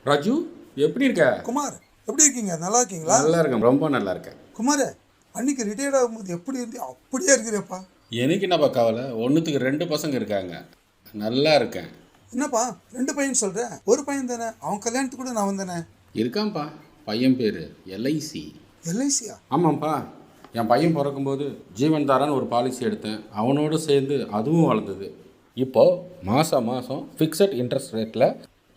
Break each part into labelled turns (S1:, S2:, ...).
S1: ராஜு, எப்படி இருக்க?
S2: குமார், எப்படி இருக்கீங்க? நல்லா இருக்கீங்களா?
S1: நல்லா இருக்கேன், ரொம்ப நல்லா இருக்கேன்.
S2: குமார், அன்னைக்கு ரிட்டையர்ட் ஆகும்போது எப்படி இருந்து அப்படியே இருக்கிறேப்பா.
S1: எனக்கு என்னப்பா கவலை? ஒன்றுத்துக்கு 2 பசங்க இருக்காங்க. நல்லா இருக்கேன்.
S2: என்னப்பா 2 பையன் சொல்ற? ஒரு பையன் தானே, அவன் கல்யாணத்துக்கு கூட நான் வந்தேனே.
S1: இருக்கான்ப்பா. பையன் பேர் எல்ஐசி.
S2: எல்ஐசியா?
S1: ஆமாம்ப்பா. என் பையன் பிறக்கும்போது ஜீவன் தாரான்னு ஒரு பாலிசி எடுத்தேன். அவனோடு சேர்ந்து அதுவும் வளர்ந்தது. இப்போது மாதம் மாதம் ஃபிக்ஸட் இன்ட்ரெஸ்ட் ரேட்டில்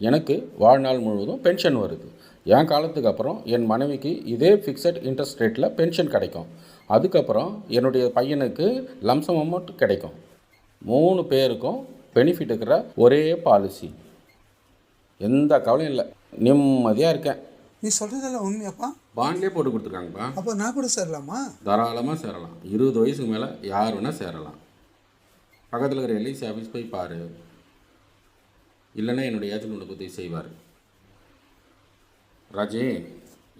S1: எனக்கு வாழ்நாள் முழுவதும் பென்ஷன் வருது. என் காலத்துக்கு அப்புறம் என் மனைவிக்கு இதே ஃபிக்ஸட் இன்ட்ரெஸ்ட் ரேட்டில் பென்ஷன் கிடைக்கும். அதுக்கப்புறம் என்னுடைய பையனுக்கு லம்சம் அமௌண்ட் கிடைக்கும். 3 பேருக்கும் பெனிஃபிட் இருக்கிற ஒரே பாலிசி. எந்த கவலையும் இல்லை, நிம்மதியாக இருக்கேன்.
S2: நீ சொல்றதெல்லாம் உண்மையாப்பா?
S1: பாண்ட்லேயே போட்டு கொடுத்துருக்காங்கப்பா.
S2: அப்போ நான் கூட சேரலாமா?
S1: தாராளமாக சேரலாம். 20 வயசுக்கு மேலே யார் வேணால் சேரலாம். பக்கத்தில் இருக்கிற எல்ஐசி ஆஃபீஸ் போய் பாரு, இல்லைன்னா என்னுடைய ஏஜென்ட் உனக்கு உதவி செய்வார். ராஜே,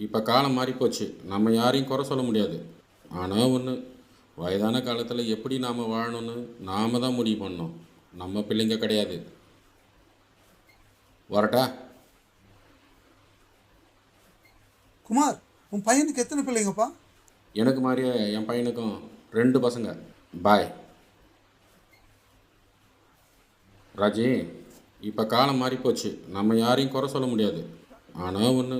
S1: இப்போ காலம் மாறி போச்சு. நம்ம யாரையும் குறை சொல்ல முடியாது. ஆனால் ஒன்று, வயதான காலத்தில் எப்படி நாம் வாழணும்னு நாம் தான் முடிவு பண்ணோம், நம்ம பிள்ளைங்க கிடையாது. வரட்டா?
S2: குமார், உன் பையனுக்கு எத்தனை பிள்ளைங்கப்பா?
S1: எனக்கு மாதிரியே என் பையனுக்கும் 2 பசங்க. பாய். ராஜே, இப்போ காலம் மாறி போச்சு. நம்ம யாரையும் குறை சொல்ல முடியாது. ஆனால் ஒன்று,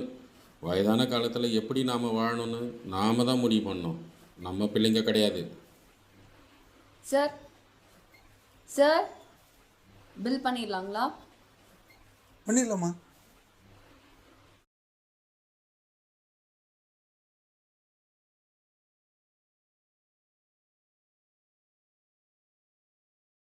S1: வயதான காலத்தில் எப்படி நாம் வாழணும்னு நாம் தான் முடிவு பண்ணோம், நம்ம பிள்ளைங்க கிடையாது.
S3: சார் சார் பில் பண்ணிடலாங்களா?
S2: பண்ணிடலாமா?